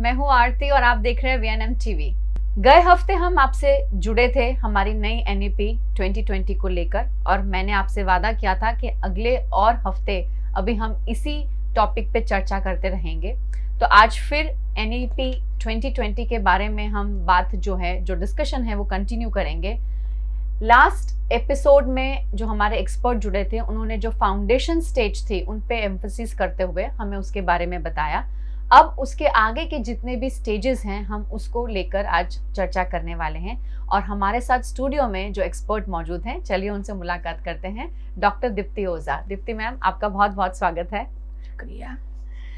मैं हूँ आरती और आप देख रहे हैं VNM टीवी। गए हफ्ते हम आपसे जुड़े थे हमारी नई NEP 2020 को लेकर और मैंने आपसे वादा किया था कि अगले और हफ्ते अभी हम इसी टॉपिक पे चर्चा करते रहेंगे। तो आज फिर NEP 2020 के बारे में हम बात जो डिस्कशन है वो कंटिन्यू करेंगे। लास्ट एपिसोड में जो हमारे एक्सपर्ट जुड़े थे उन्होंने जो फाउंडेशन स्टेज थी उन पे एम्फेसिस करते हुए हमें उसके बारे में बताया। अब उसके आगे के जितने भी स्टेजेस हैं हम उसको लेकर आज चर्चा करने वाले हैं और हमारे साथ स्टूडियो में जो एक्सपर्ट मौजूद हैं, चलिए उनसे मुलाकात करते हैं। डॉक्टर दीप्ति ओझा। दीप्ति मैम, आपका बहुत बहुत स्वागत है। शुक्रिया।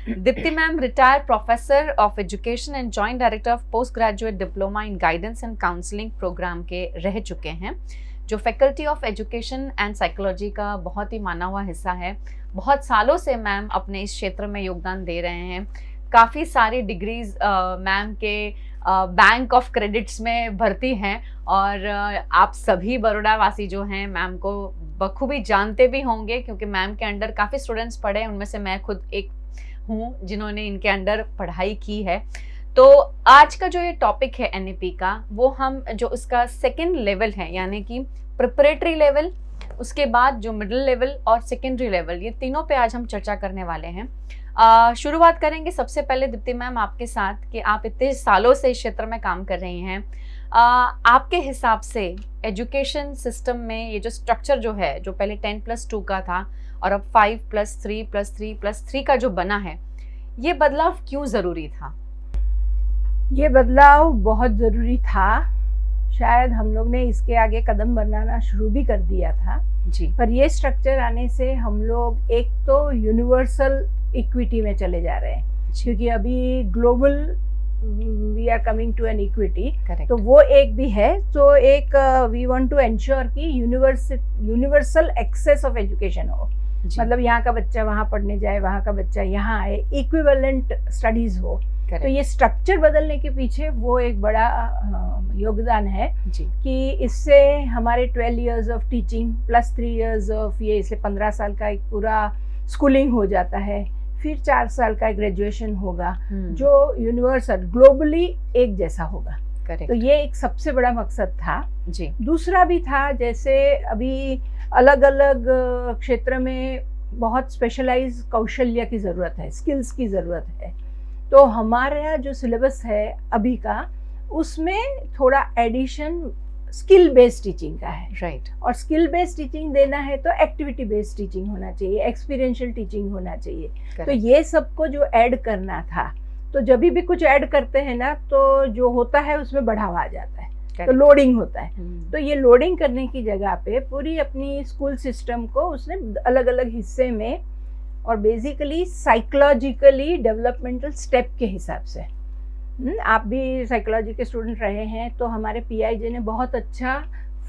Dipti ma'am retired professor of education and joint director of post graduate diploma in guidance and counselling programme के रह चुके हैं, जो faculty of education and psychology का बहुत ही माना हुआ हिस्सा है। बहुत सालों से मैम अपने इस क्षेत्र में योगदान दे रहे हैं। काफ़ी सारी डिग्रीज मैम के बैंक ऑफ क्रेडिट्स में भर्ती हैं और आप सभी बड़ौदा वासी जो हैं मैम को बखूबी जानते भी होंगे क्योंकि मैम के अंडर काफ़ी स्टूडेंट्स पढ़े हैं, उनमें से मैं खुद एक हूँ जिन्होंने इनके अंडर पढ़ाई की है। तो आज का जो ये टॉपिक है NEP का, वो हम जो इसका सेकेंड लेवल है यानी कि प्रिपरेटरी लेवल, उसके बाद जो मिडिल लेवल और सेकेंडरी लेवल, ये तीनों पे आज हम चर्चा करने वाले हैं। शुरुआत करेंगे सबसे पहले दीप्ति मैम आपके साथ कि आप इतने सालों से इस क्षेत्र में काम कर रही हैं। आपके हिसाब से एजुकेशन सिस्टम में ये जो स्ट्रक्चर जो है, जो पहले 10+2 का था और अब 5+3+3+3 का जो बना है, ये बदलाव क्यों ज़रूरी था? ये बदलाव बहुत ज़रूरी था। शायद हम लोग ने इसके आगे कदम बनाना शुरू भी कर दिया था जी। पर ये स्ट्रक्चर आने से हम लोग एक तो यूनिवर्सल इक्विटी में चले जा रहे हैं, क्योंकि अभी global we are coming to an equity, तो वो एक भी है। तो एक वी वांट टू एंश्योर कि यूनिवर्सल एक्सेस ऑफ एजुकेशन हो, मतलब यहाँ का बच्चा वहाँ पढ़ने जाए, वहाँ का बच्चा यहाँ आए, इक्विवेलेंट स्टडीज हो। तो ये स्ट्रक्चर बदलने के पीछे वो एक बड़ा योगदान है कि इससे हमारे 12 years of teaching plus 3 years of ये, इसलिए 15 साल का एक पूरा स्कूलिंग हो जाता है, फिर 4 साल का ग्रेजुएशन होगा जो यूनिवर्सल ग्लोबली एक जैसा होगा। तो ये एक सबसे बड़ा मकसद था जी। दूसरा भी था, जैसे अभी अलग अलग क्षेत्र में बहुत स्पेशलाइज कौशल्य की ज़रूरत है, स्किल्स की ज़रूरत है। तो हमारा जो सिलेबस है अभी का, उसमें थोड़ा एडिशन स्किल बेस्ड टीचिंग का है। राइट। और स्किल बेस्ड टीचिंग देना है तो एक्टिविटी बेस्ड टीचिंग होना चाहिए, एक्सपीरियंशियल टीचिंग होना चाहिए। तो ये सबको जो ऐड करना था, तो जब भी कुछ ऐड करते हैं ना, तो जो होता है उसमें बढ़ावा आ जाता है, तो लोडिंग होता है। तो ये लोडिंग करने की जगह पे पूरी अपनी स्कूल सिस्टम को उसने अलग अलग हिस्से में और बेसिकली साइकोलॉजिकली डेवलपमेंटल स्टेप के हिसाब से, आप भी साइकोलॉजी के स्टूडेंट रहे हैं, तो हमारे PIJ ने बहुत अच्छा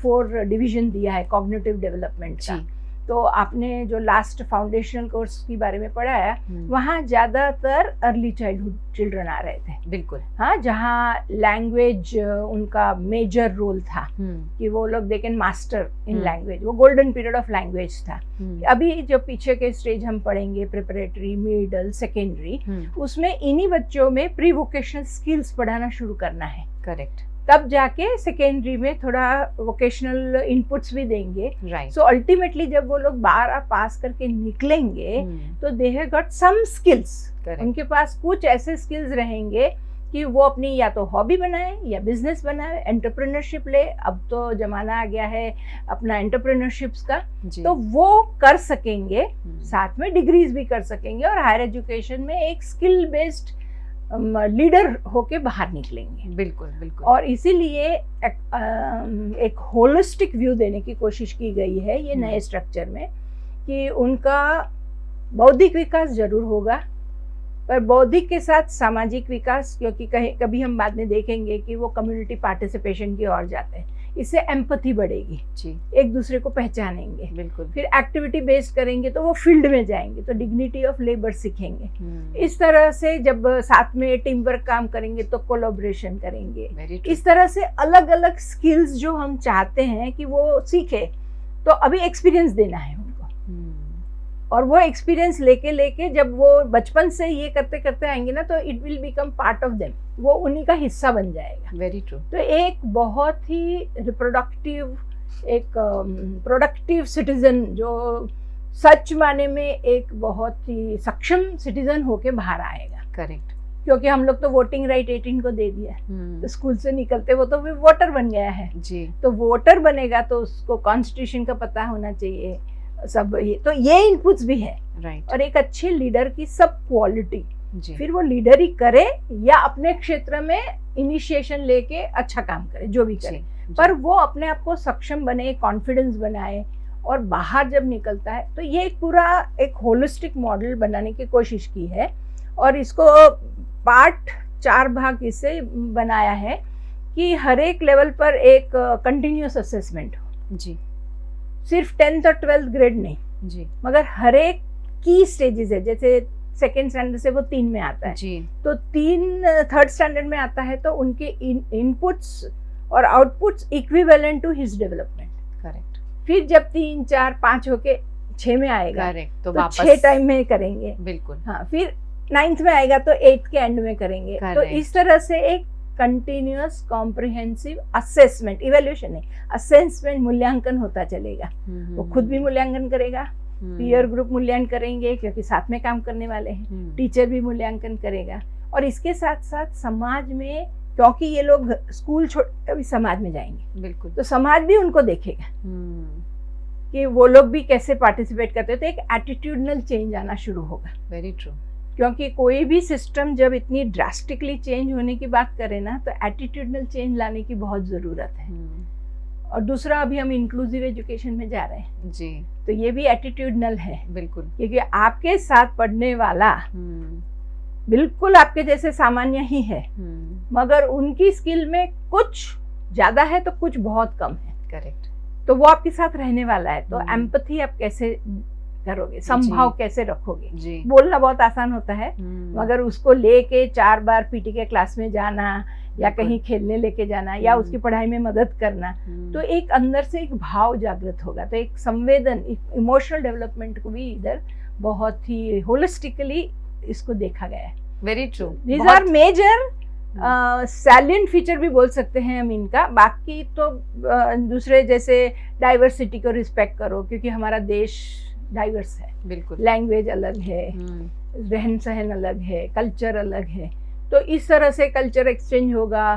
4 डिवीजन दिया है कॉग्निटिव डेवलपमेंट का। तो आपने जो लास्ट फाउंडेशनल कोर्स के बारे में पढ़ा है, वहाँ ज़्यादातर अर्ली चाइल्डहुड चिल्ड्रन आ रहे थे। बिल्कुल, हाँ, जहाँ लैंग्वेज उनका मेजर रोल था कि वो लोग they can master in language, वो गोल्डन पीरियड ऑफ लैंग्वेज था। अभी जो पीछे के स्टेज हम पढ़ेंगे, प्रिपरेटरी, मिडल, सेकेंडरी, उसमें इन्हीं बच्चों में प्री वोकेशनल स्किल्स पढ़ाना शुरू करना है। करेक्ट। तब जाके सेकेंडरी में थोड़ा वोकेशनल इनपुट्स भी देंगे। सो अल्टीमेटली जब वो लोग 12 पास करके निकलेंगे तो they have got some skills, उनके पास कुछ ऐसे स्किल्स रहेंगे कि वो अपनी या तो हॉबी बनाए या बिजनेस बनाए, एंटरप्रेन्योरशिप ले। अब तो जमाना आ गया है अपना एंटरप्रेन्योरशिप्स का, तो वो कर सकेंगे, साथ में डिग्रीज भी कर सकेंगे और हायर एजुकेशन में एक स्किल बेस्ड लीडर होके बाहर निकलेंगे। बिल्कुल बिल्कुल। और इसीलिए एक होलिस्टिक व्यू देने की कोशिश की गई है ये नए स्ट्रक्चर में, कि उनका बौद्धिक विकास जरूर होगा, पर बौद्धिक के साथ सामाजिक विकास, क्योंकि कभी हम बाद में देखेंगे कि वो कम्युनिटी पार्टिसिपेशन की ओर जाते हैं, इससे एम्पैथी बढ़ेगी जी, एक दूसरे को पहचानेंगे। बिल्कुल। फिर एक्टिविटी बेस्ड करेंगे तो वो फील्ड में जाएंगे तो डिग्निटी ऑफ लेबर सीखेंगे। इस तरह से जब साथ में टीम वर्क काम करेंगे तो कोलैबोरेशन करेंगे। इस तरह से अलग अलग स्किल्स जो हम चाहते हैं कि वो सीखे, तो अभी एक्सपीरियंस देना है उनको। और वो एक्सपीरियंस लेके लेके जब वो बचपन से ये करते करते आएंगे ना, तो it will become part of them, वो उन्हीं का हिस्सा बन जाएगा। Very true. तो एक बहुत ही रिप्रोडक्टिव, एक प्रोडक्टिव सिटीजन, जो सच माने में एक बहुत ही सक्षम सिटीजन होके बाहर आएगा। करेक्ट। क्योंकि हम लोग तो वोटिंग राइट 18 को दे दिया, तो स्कूल से निकलते वो तो वोटर बन गया है जी। तो वोटर बनेगा तो उसको कॉन्स्टिट्यूशन का पता होना चाहिए, सब ये इनपुट्स भी है। राइट। और एक अच्छे लीडर की सब क्वालिटी, फिर वो लीडर ही करे या अपने क्षेत्र में इनिशिएशन लेके अच्छा काम करे, जो भी करे, पर वो अपने आप को सक्षम बने, कॉन्फिडेंस बनाए, और बाहर जब निकलता है तो ये पूरा एक होलिस्टिक मॉडल बनाने की कोशिश की है। और इसको पार्ट 4 भाग इससे बनाया है कि हर एक लेवल पर एक कंटिन्यूअस असेसमेंट हो जी। सिर्फ 10th और 12th ग्रेड नहीं जी, मगर हर एक की स्टेजेस है। जैसे सेकेंड स्टैंडर्ड से वो 3 में आता है जी, तो 3 स्टैंडर्ड में आता है, तो उनके इनपुट्स और outputs equivalent to his development. Correct. फिर जब 3, 4, 5 होके 6 में आएगा, करेक्ट, तो वापस 6 टाइम में करेंगे। बिल्कुल। हाँ, फिर 9th में आएगा तो 8th के एंड में करेंगे। तो इस तरह से एक कंटिन्यूअस कॉम्प्रिहेंसिव असेसमेंट, इवैल्यूएशन नहीं, असेसमेंट, मूल्यांकन होता चलेगा। वो खुद भी मूल्यांकन करेगा, पीयर ग्रुप मूल्यांकन करेंगे क्योंकि साथ में काम करने वाले हैं, टीचर भी मूल्यांकन करेगा, और इसके साथ साथ समाज में, क्योंकि ये लोग स्कूल छोड़ अभी समाज में जाएंगे, बिल्कुल, तो समाज भी उनको देखेगा कि वो लोग भी कैसे पार्टिसिपेट करते हैं। तो एक एटीट्यूडनल चेंज आना शुरू होगा। Very true. क्योंकि कोई भी सिस्टम जब इतनी ड्रास्टिकली चेंज होने की बात करें ना, तो एटीट्यूडनल चेंज लाने की बहुत ज़रूरत है। और दूसरा, अभी हम इंक्लूसिव एजुकेशन में जा रहे हैं जी, तो ये भी एटीट्यूडनल है। बिल्कुल। क्योंकि आपके साथ पढ़ने वाला बिल्कुल आपके जैसे सामान्य ही है, मगर उनकी स्किल में कुछ ज़्यादा है तो कुछ बहुत कम है। करेक्ट। तो वो आपके साथ रहने वाला है, तो एम्पैथी आप कैसे करोगे, संभाव कैसे रखोगे जी। बोलना बहुत आसान होता है, मगर उसको लेके 4 बार पीटी के क्लास में जाना या कहीं खेलने लेके जाना या उसकी पढ़ाई में मदद करना, तो एक अंदर से एक भाव जागृत होगा। तो एक संवेदन, इमोशनल डेवलपमेंट को भी इधर बहुत ही होलिस्टिकली इसको देखा गया है। Very true. These are major salient feature भी बोल सकते हैं हम इनका। बाकी तो दूसरे जैसे डाइवर्सिटी को रिस्पेक्ट करो, क्योंकि हमारा देश डाइवर्स है, बिल्कुल, लैंग्वेज अलग है, रहन सहन अलग है, कल्चर अलग है, तो इस तरह से कल्चर एक्सचेंज होगा।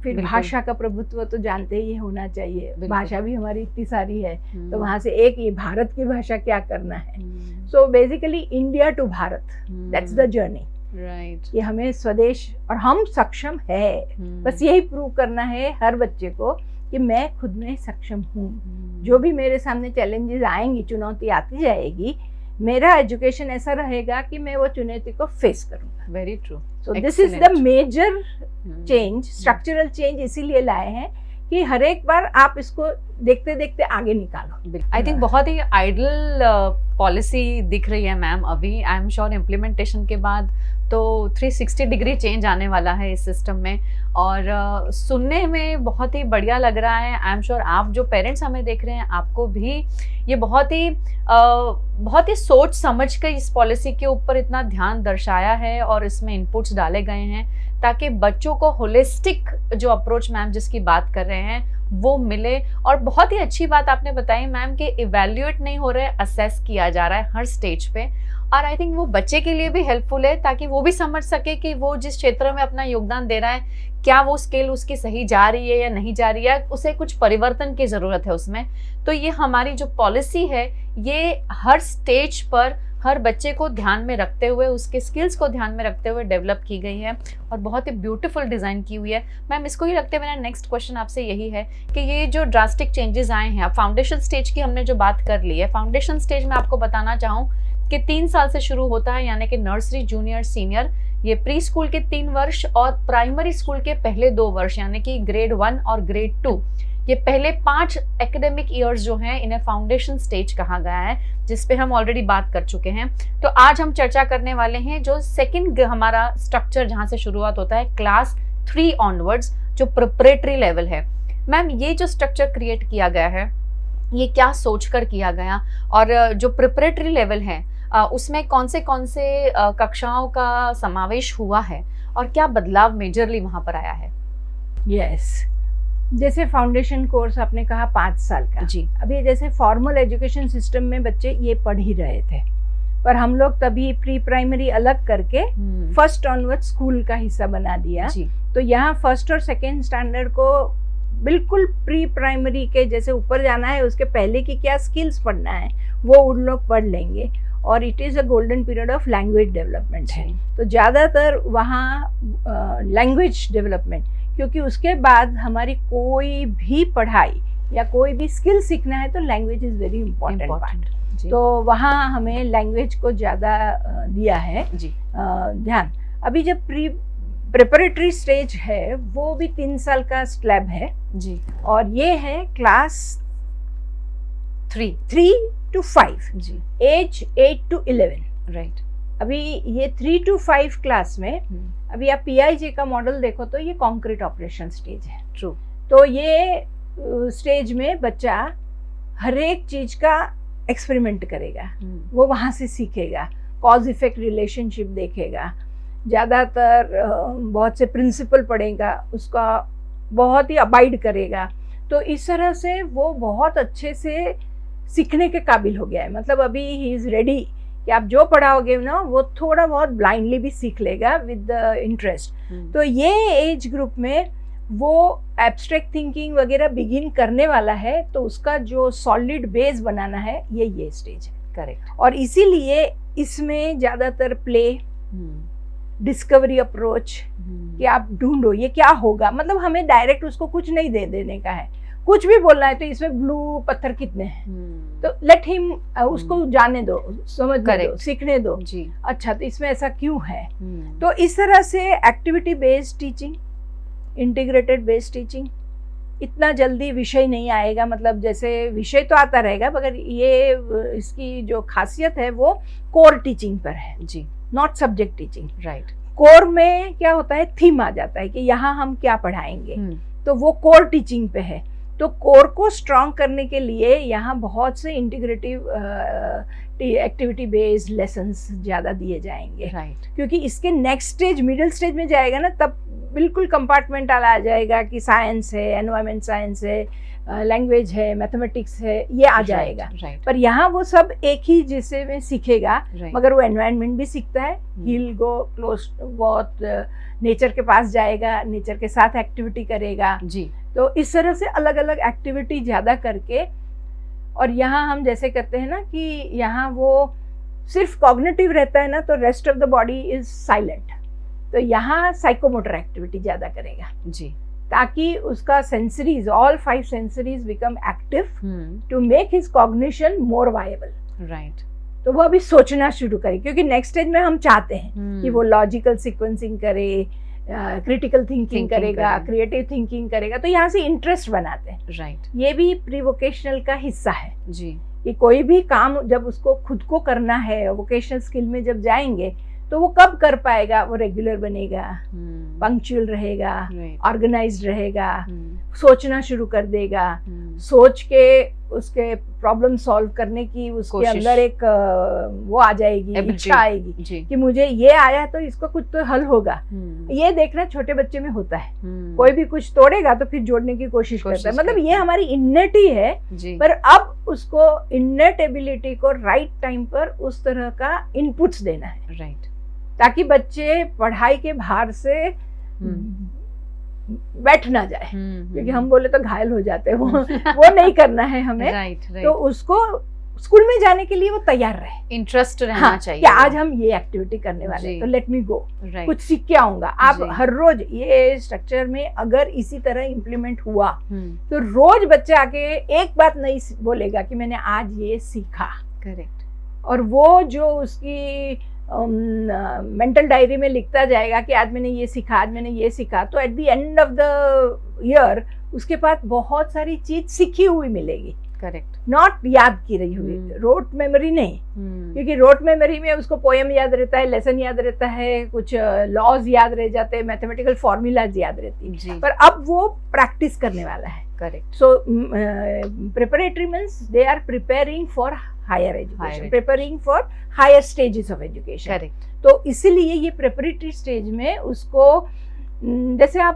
फिर भाषा का प्रभुत्व तो जानते ही होना चाहिए, भाषा भी हमारी इतनी सारी है, तो वहां से एक ये भारत की भाषा क्या करना है। So basically India to Bharat, that's the journey. Right. ये हमें स्वदेश, और हम सक्षम है, बस यही प्रूव करना है हर बच्चे को कि मैं खुद में सक्षम हूँ। जो भी मेरे सामने चैलेंजेस आएंगी, चुनौती आती जाएगी, मेरा एजुकेशन ऐसा रहेगा कि मैं वो चुनौती को फेस करूंगा। Very true. So this is the major change, structural change इसीलिए लाए हैं कि हर एक बार आप इसको देखते देखते आगे निकालो। आई थिंक बहुत ही आइडल पॉलिसी दिख रही है मैम अभी। आई एम श्योर इम्प्लीमेंटेशन के बाद तो 360 डिग्री चेंज आने वाला है इस सिस्टम में, और सुनने में बहुत ही बढ़िया लग रहा है। आई एम श्योर आप जो पेरेंट्स हमें देख रहे हैं, आपको भी ये बहुत ही सोच समझ कर इस पॉलिसी के ऊपर इतना ध्यान दर्शाया है और इसमें इनपुट्स डाले गए हैं ताकि बच्चों को होलिस्टिक जो अप्रोच मैम जिसकी बात कर रहे हैं वो मिले। और बहुत ही अच्छी बात आपने बताई मैम कि इवैल्यूएट नहीं हो रहा है, असेस किया जा रहा है हर स्टेज पे। और आई थिंक वो बच्चे के लिए भी हेल्पफुल है ताकि वो भी समझ सके कि वो जिस क्षेत्र में अपना योगदान दे रहा है, क्या वो स्केल उसकी सही जा रही है या नहीं जा रही है, उसे कुछ परिवर्तन की ज़रूरत है उसमें। तो ये हमारी जो पॉलिसी है ये हर स्टेज पर हर बच्चे को ध्यान में रखते हुए, उसके स्किल्स को ध्यान में रखते हुए डेवलप की गई है और बहुत ही ब्यूटीफुल डिज़ाइन की हुई है। मैम इसको ही रखते हुए मेरा नेक्स्ट क्वेश्चन आपसे यही है कि ये जो ड्रास्टिक चेंजेस आए हैं, अब फाउंडेशन स्टेज की हमने जो बात कर ली है, फाउंडेशन स्टेज में आपको बताना चाहूँ कि 3 साल से शुरू होता है, यानी कि नर्सरी, जूनियर, सीनियर। ये प्री स्कूल के 3 वर्ष और प्राइमरी स्कूल के पहले 2 वर्ष यानी कि ग्रेड 1 और ग्रेड 2, ये पहले 5 एकेडमिक ईयर्स जो हैं इन्हें फाउंडेशन स्टेज कहा गया है, जिस पे हम ऑलरेडी बात कर चुके हैं। तो आज हम चर्चा करने वाले हैं जो सेकंड हमारा स्ट्रक्चर जहां से शुरुआत होता है क्लास 3 ऑनवर्ड्स, जो प्रिपरेटरी लेवल है। मैम ये जो स्ट्रक्चर क्रिएट किया गया है ये क्या सोचकर किया गया, और जो प्रिपरेटरी लेवल है उसमें कौन से कक्षाओं का समावेश हुआ है और क्या बदलाव मेजरली वहाँ पर आया है? यस, जैसे फाउंडेशन कोर्स आपने कहा 5 साल का जी। अभी जैसे फॉर्मल एजुकेशन सिस्टम में बच्चे ये पढ़ ही रहे थे, पर हम लोग तभी प्री प्राइमरी अलग करके फर्स्ट ऑनवर्ड स्कूल का हिस्सा बना दिया जी। तो यहाँ फर्स्ट और सेकेंड स्टैंडर्ड को बिल्कुल प्री प्राइमरी के जैसे ऊपर जाना है उसके पहले की क्या स्किल्स पढ़ना है वो उन लोग पढ़ लेंगे, और it is a golden period of language development है। तो ज़्यादातर वहाँ लैंग्वेज डेवलपमेंट, क्योंकि उसके बाद हमारी कोई भी पढ़ाई या कोई भी स्किल सीखना है तो language is very important part. तो वहाँ हमें लैंग्वेज को ज़्यादा दिया है ध्यान। अभी जब प्रिपरेटरी स्टेज है वो भी 3 साल का स्लैब है जी, और ये है क्लास 3 to 5 जी, एज 8 to 11। राइट। अभी ये 3 to 5 क्लास में अभी आप PIJ का मॉडल देखो तो ये कॉन्क्रीट ऑपरेशन स्टेज है। ट्रू। तो ये स्टेज में बच्चा हर एक चीज का एक्सपेरिमेंट करेगा, वो वहाँ से सीखेगा, कॉज इफेक्ट रिलेशनशिप देखेगा, ज़्यादातर बहुत से प्रिंसिपल पढ़ेगा, उसका बहुत ही अबाइड करेगा। तो इस तरह से वो बहुत अच्छे से सीखने के काबिल हो गया है। मतलब अभी ही इज़ रेडी कि आप जो पढ़ाओगे ना वो थोड़ा बहुत ब्लाइंडली भी सीख लेगा विद इंटरेस्ट। तो ये एज ग्रुप में वो एब्स्ट्रैक्ट थिंकिंग वगैरह बिगिन करने वाला है, तो उसका जो सॉलिड बेस बनाना है ये स्टेज है। करेक्ट। और इसीलिए इसमें ज़्यादातर प्ले, डिस्कवरी अप्रोच कि आप ढूंढो ये क्या होगा। मतलब हमें डायरेक्ट उसको कुछ नहीं दे देने का है, कुछ भी बोलना है तो इसमें ब्लू पत्थर कितने हैं तो लेट हिम, उसको जाने दो, समझने दो, सीखने दो जी। अच्छा तो इसमें ऐसा क्यों है। तो इस तरह से activity based teaching, integrated based teaching, इतना जल्दी विषय नहीं आएगा। मतलब जैसे विषय तो आता रहेगा मगर ये इसकी जो खासियत है वो कोर टीचिंग पर है जी, not subject teaching. Right. Core में क्या होता है, थीम आ जाता है कि यहाँ हम क्या पढ़ाएंगे, तो वो कोर टीचिंग पे है। तो कोर को स्ट्रॉन्ग करने के लिए यहाँ बहुत से इंटीग्रेटिव एक्टिविटी बेस्ड लेसन्स ज़्यादा दिए जाएंगे। राइट। क्योंकि इसके नेक्स्ट स्टेज, मिडिल स्टेज में जाएगा ना, तब बिल्कुल कंपार्टमेंटल आ जाएगा कि साइंस है, एनवायरमेंट साइंस है, लैंग्वेज है, मैथमेटिक्स है, ये आ जाएगा। पर यहाँ वो सब एक ही जिसे में सीखेगा, मगर वो एनवायरमेंट भी सीखता है। ही विल गो क्लोज, बहुत नेचर के पास जाएगा, नेचर के साथ एक्टिविटी करेगा जी। तो इस तरह से अलग अलग एक्टिविटी ज़्यादा करके, और यहाँ हम जैसे करते हैं ना कि यहाँ वो सिर्फ कॉग्निटिव रहता है ना, तो rest of the body is silent. तो यहाँ साइकोमोटर एक्टिविटी ज़्यादा करेगा जी, ताकि उसका sensories, all 5 sensories become active to make his cognition more viable. Right. तो वो अभी सोचना शुरू करे, क्योंकि नेक्स्ट स्टेज में हम चाहते हैं कि वो लॉजिकल सीक्वेंसिंग करे, क्रिटिकल थिंकिंग करेगा, क्रिएटिव थिंकिंग करेगा। तो यहाँ से इंटरेस्ट बनाते हैं। राइट। ये भी प्री वोकेशनल का हिस्सा है जी, कि कोई भी काम जब उसको खुद को करना है, वोकेशनल स्किल में जब जाएंगे तो वो कब कर पाएगा, वो रेगुलर बनेगा, पंक्चुअल रहेगा, ऑर्गेनाइज्ड रहेगा, सोचना शुरू कर देगा, सोच के उसके प्रॉब्लम सॉल्व करने की उसके अंदर एक वो आ जाएगी, इच्छा आएगी कि मुझे ये आया तो इसको कुछ तो हल होगा। ये देखना छोटे बच्चे में होता है, कोई भी कुछ तोड़ेगा तो फिर जोड़ने की कोशिश करता है। मतलब ये हमारी इन्नेट ही है, पर अब उसको इन्नेट एबिलिटी को राइट टाइम पर उस तरह का इनपुट्स देना है। राइट। ताकि बच्चे पढ़ाई के भार से बैठ ना जाए, क्योंकि हम बोले तो घायल हो जाते हैं, वो नहीं करना है हमें। राइट। तो उसको स्कूल में जाने के लिए वो तैयार रहे, इंटरेस्ट रहना चाहिए कि आज हम ये एक्टिविटी करने वाले हैं तो लेट मी गो, कुछ सीख के आऊंगा। आप हर रोज ये स्ट्रक्चर में अगर इसी तरह इम्प्लीमेंट हुआ तो रोज बच्चा आके एक बात नहीं बोलेगा कि मैंने आज ये सीखा। करेक्ट। और वो जो उसकी मेंटल डायरी में लिखता जाएगा कि आज मैंने ये सीखा, आज मैंने ये सीखा, तो at the end of the year उसके पास बहुत सारी चीज सीखी हुई मिलेगी। करेक्ट। नॉट याद की रही हुई, रोट मेमोरी नहीं, क्योंकि रोट मेमोरी में उसको पोएम याद रहता है, लेसन याद रहता है, कुछ लॉज याद रह जाते हैं, मैथमेटिकल फॉर्मूलाज याद रहती है, पर अब वो प्रैक्टिस करने वाला है। Correct. So preparatory means they are preparing for higher education, preparing for higher stages of education. Correct. तो इसीलिए ये preparatory stage में उसको जैसे आप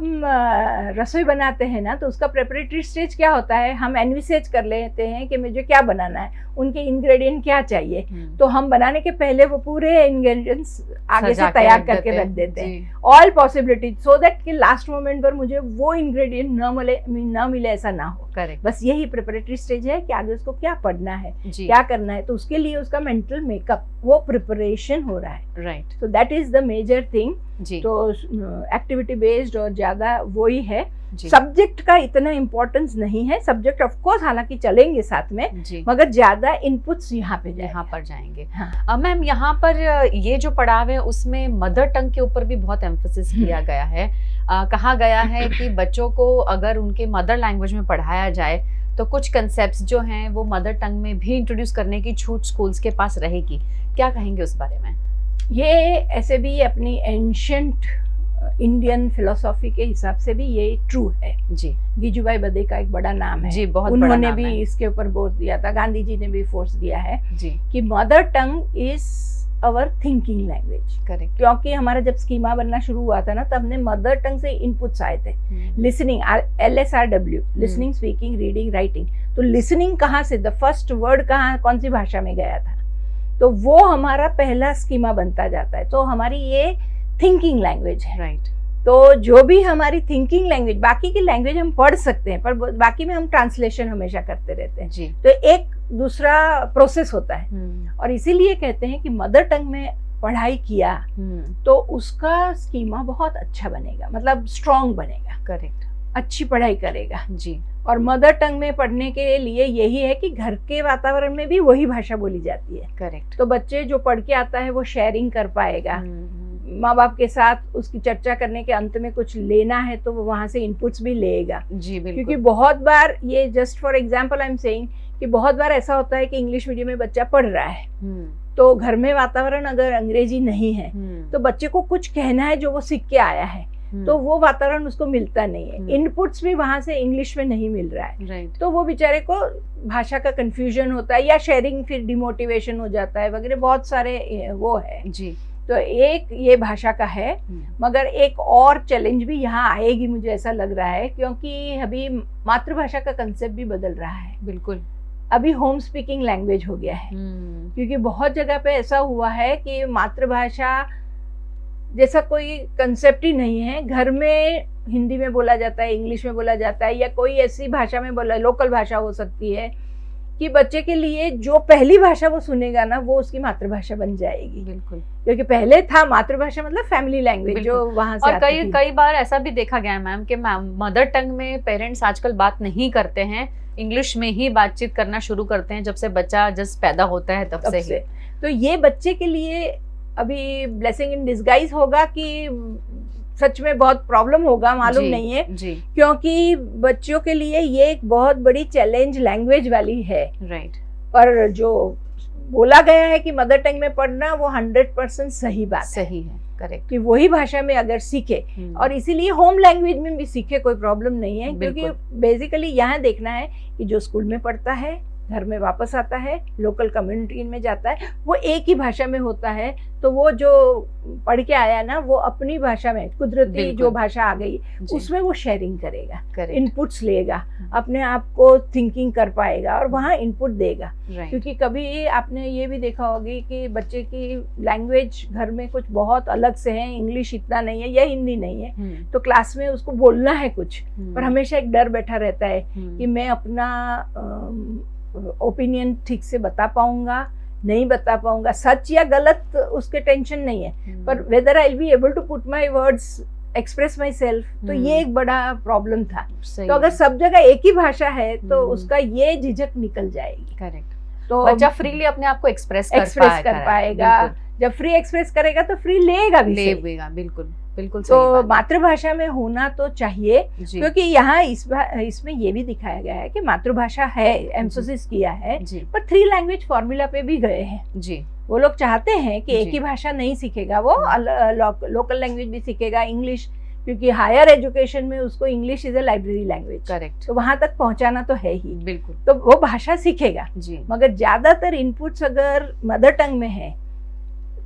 रसोई बनाते हैं ना, तो उसका प्रेपरेटरी स्टेज क्या होता है, हम एनविसेज कर लेते हैं कि मुझे क्या बनाना है, उनके इंग्रेडिएंट क्या चाहिए, तो हम बनाने के पहले वो पूरे इंग्रेडिएंट्स आगे से तैयार करके रख देते हैं, ऑल पॉसिबिलिटीज, सो दैट कि लास्ट मोमेंट पर मुझे वो इंग्रेडिएंट न मिले ऐसा ना हो। करेक्ट। बस यही प्रिपरेटरी स्टेज है कि आगे उसको क्या पढ़ना है, क्या करना है, तो उसके लिए उसका मेंटल मेकअप, वो प्रिपरेशन हो रहा है। Right. So that is the major thing. तो एक्टिविटी बेस्ड और ज्यादा वही है, सब्जेक्ट का इतना इम्पोर्टेंस नहीं है। सब्जेक्ट ऑफ कोर्स हालांकि चलेंगे साथ में, मगर ज्यादा इनपुट्स यहाँ पर जाएंगे। हाँ। मैम यहाँ पर ये जो पड़ाव है उसमें मदर टंग के ऊपर भी बहुत एम्फेसिस किया गया है। कहा गया है कि बच्चों को अगर उनके मदर लैंग्वेज में पढ़ाया जाए तो कुछ कंसेप्ट्स जो हैं वो मदर टंग में भी इंट्रोड्यूस करने की छूट स्कूल्स के पास रहेगी। क्या कहेंगे उस बारे में? ये ऐसे भी अपनी एंशंट इंडियन फिलोसॉफी के हिसाब से भी ये ट्रू है जी। गिजुभाई बदे का एक बड़ा नाम है जी, बहुत उन्होंने बड़ा नाम भी है। इसके ऊपर जोर दिया था, गांधी जी ने भी फोर्स दिया है जी कि mother tongue is our thinking language. Correct. क्योंकि हमारा जब स्कीमा बनना शुरू हुआ था ना, तब हमने मदर टंग से इनपुट्स आए थे। Listening, LSRW, listening, speaking, reading, writing. तो लिसनिंग कहाँ से, द फर्स्ट वर्ड कहाँ, कौन सी भाषा में गया था, तो वो हमारा पहला स्कीमा बनता जाता है। तो हमारी ये थिंकिंग लैंग्वेज है। राइट। तो जो भी हमारी थिंकिंग लैंग्वेज, बाकी की लैंग्वेज हम पढ़ सकते हैं पर बाकी में हम ट्रांसलेशन हमेशा करते रहते हैं जी। तो एक दूसरा प्रोसेस होता है। और इसीलिए कहते हैं कि मदर टंग में पढ़ाई किया तो उसका स्कीमा बहुत अच्छा बनेगा, मतलब स्ट्रॉन्ग बनेगा। करेक्ट। अच्छी पढ़ाई करेगा जी। और मदर टंग में पढ़ने के लिए यही है कि घर के वातावरण में भी वही भाषा बोली जाती है। करेक्ट। तो बच्चे जो पढ़ के आता है वो शेयरिंग कर पाएगा, माँ बाप के साथ उसकी चर्चा करने के अंत में कुछ लेना है तो वो वहाँ से इनपुट्स भी लेगा। जी बिल्कुल। क्योंकि बहुत बार ये just for example I am saying कि बहुत बार ऐसा होता है कि इंग्लिश मीडियम में बच्चा पढ़ रहा है तो घर में वातावरण अगर अंग्रेजी नहीं है तो बच्चे को कुछ कहना है जो वो सीख के आया है तो वो वातावरण उसको मिलता नहीं है, इनपुट्स भी वहां से इंग्लिश में नहीं मिल रहा है। राइट। तो वो बेचारे को भाषा का कंफ्यूजन होता है या शेयरिंग फिर डिमोटिवेशन हो जाता है वगैरह, बहुत सारे वो है जी। तो एक ये भाषा का है, मगर एक और चैलेंज भी यहाँ आएगी मुझे ऐसा लग रहा है, क्योंकि अभी मातृभाषा का कंसेप्ट भी बदल रहा है। बिल्कुल। अभी होम स्पीकिंग लैंग्वेज हो गया है क्योंकि बहुत जगह पे ऐसा हुआ है कि मातृभाषा जैसा कोई कंसेप्ट ही नहीं है। घर में हिंदी में बोला जाता है, इंग्लिश में बोला जाता है या कोई ऐसी भाषा में बोला, लोकल भाषा हो सकती है कि बच्चे के लिए जो पहली भाषा वो सुनेगा ना वो उसकी मातृभाषा बन जाएगी। बिल्कुल। क्योंकि पहले था मातृभाषा मतलब फैमिली लैंग्वेज जो वहां से और कई बार ऐसा भी देखा गया है मैम कि मदर टंग में पेरेंट्स आजकल बात नहीं करते हैं, इंग्लिश में ही बातचीत करना शुरू करते हैं जब से बच्चा जस्ट पैदा होता है तब से ही। तो ये बच्चे के लिए अभी ब्लेसिंग इन डिस्गाइज होगा कि सच में बहुत प्रॉब्लम होगा, मालूम नहीं है जी। क्योंकि बच्चों के लिए ये एक बहुत बड़ी चैलेंज लैंग्वेज वाली है। राइट। पर जो बोला गया है कि मदर टंग में पढ़ना वो 100% सही बात सही है। करेक्ट। कि वही भाषा में अगर सीखे और इसीलिए होम लैंग्वेज में भी सीखे, कोई प्रॉब्लम नहीं है। क्योंकि बेसिकली यहाँ देखना है कि जो स्कूल में पढ़ता है, घर में वापस आता है, लोकल कम्युनिटी में जाता है, वो एक ही भाषा में होता है। तो वो जो पढ़ के आया ना वो अपनी भाषा में, कुदरती जो भाषा आ गई उसमें वो शेयरिंग करेगा, इनपुट्स लेगा, अपने आप को थिंकिंग कर पाएगा और वहाँ इनपुट देगा। क्योंकि कभी आपने ये भी देखा होगी कि बच्चे की लैंग्वेज घर में कुछ बहुत अलग से है, इंग्लिश इतना नहीं है या हिंदी नहीं है, तो क्लास में उसको बोलना है कुछ, पर हमेशा एक डर बैठा रहता है कि मैं अपना ओपिनियन ठीक से बता पाऊंगा, नहीं बता पाऊंगा, सच या गलत उसके टेंशन नहीं है, पर whether I will be able to put my words, express myself. तो ये एक बड़ा प्रॉब्लम था। तो अगर सब जगह एक ही भाषा है तो उसका ये झिझक निकल जाएगी। करेक्ट। तो बच्चा फ्रीली अपने आप को एक्सप्रेस कर पाएगा। जब फ्री एक्सप्रेस करेगा तो फ्री लेगा भी, लेगा। बिल्कुल बिल्कुल। तो मातृभाषा में होना तो चाहिए, क्योंकि यहाँ इसमें ये भी दिखाया गया है कि मातृभाषा है, एम्फोसिस किया है, पर 3 लैंग्वेज फॉर्मूला पे भी गए हैं जी। वो लोग चाहते हैं कि एक ही भाषा नहीं सीखेगा, वो लोकल लैंग्वेज भी सीखेगा, इंग्लिश क्योंकि हायर एजुकेशन में उसको English is a library language, correct, तो वहां तक पहुंचाना तो है ही, बिल्कुल, तो वो भाषा सीखेगा जी, मगर ज्यादातर इनपुट्स अगर मदर टंग में है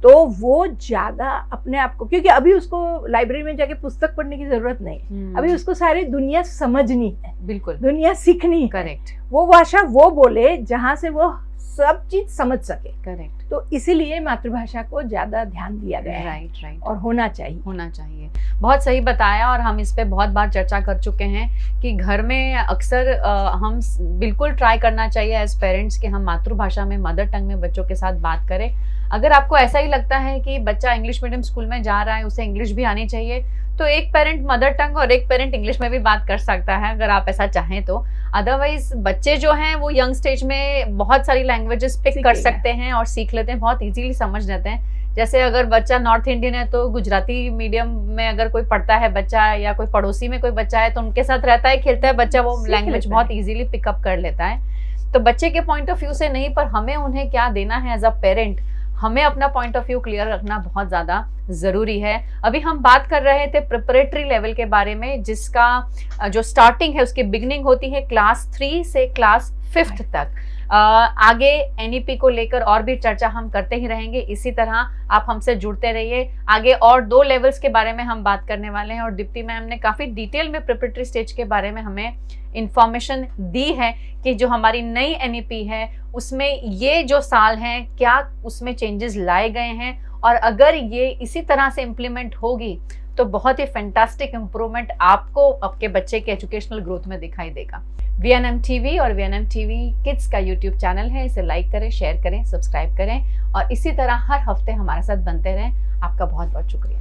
तो वो ज्यादा अपने आप को, क्योंकि अभी उसको लाइब्रेरी में जाके पुस्तक पढ़ने की जरूरत नहीं, अभी उसको सारी दुनिया समझनी है, बिल्कुल, दुनिया सीखनी है, करेक्ट, वो भाषा वो बोले जहां से वो सब चीज समझ सके, करेक्ट, तो इसीलिए मातृभाषा को ज्यादा ध्यान दिया गया है, राइट, राइट, और होना चाहिए, होना चाहिए। बहुत सही बताया, और हम इस पे बहुत बार चर्चा कर चुके हैं कि घर में अक्सर हम बिल्कुल ट्राई करना चाहिए एज पेरेंट्स कि हम मातृभाषा में, मदर टंग में बच्चों के साथ बात करें। अगर आपको ऐसा ही लगता है कि बच्चा इंग्लिश मीडियम स्कूल में जा रहा है, उसे इंग्लिश भी आनी चाहिए, तो एक पेरेंट मदर टंग और एक पेरेंट इंग्लिश में भी बात कर सकता है, अगर आप ऐसा चाहें तो। अदरवाइज बच्चे जो हैं वो यंग स्टेज में बहुत सारी लैंग्वेजेस पिक कर सकते हैं और सीख लेते हैं, बहुत इजीली समझ लेते हैं। जैसे अगर बच्चा नॉर्थ इंडियन है तो गुजराती मीडियम में अगर कोई पढ़ता है बच्चा, या कोई पड़ोसी में कोई बच्चा है तो उनके साथ रहता है, खेलता है बच्चा, वो लैंग्वेज बहुत इजीली पिकअप कर लेता है। तो बच्चे के पॉइंट ऑफ व्यू से नहीं, पर हमें उन्हें क्या देना है एज अ पेरेंट, हमें अपना पॉइंट ऑफ व्यू क्लियर रखना बहुत ज़्यादा ज़रूरी है। अभी हम बात कर रहे थे प्रिपरेटरी लेवल के बारे में, जिसका जो स्टार्टिंग है उसकी बिगनिंग होती है क्लास 3 से क्लास 5th तक। आगे NEP को लेकर और भी चर्चा हम करते ही रहेंगे। इसी तरह आप हमसे जुड़ते रहिए। आगे और 2 लेवल्स के बारे में हम बात करने वाले हैं, और दीप्ति मैम ने काफ़ी डिटेल में प्रिपरेटरी स्टेज के बारे में हमें इंफॉर्मेशन दी है कि जो हमारी नई NEP है उसमें ये जो साल हैं क्या उसमें चेंजेस लाए गए हैं, और अगर ये इसी तरह से इम्प्लीमेंट होगी तो बहुत ही फैंटास्टिक इम्प्रूवमेंट आपको आपके बच्चे के एजुकेशनल ग्रोथ में दिखाई देगा। VNM TV और VNM TV किड्स का YouTube चैनल है, इसे लाइक करें, शेयर करें, सब्सक्राइब करें, और इसी तरह हर हफ्ते हमारे साथ बनते रहें। आपका बहुत बहुत शुक्रिया।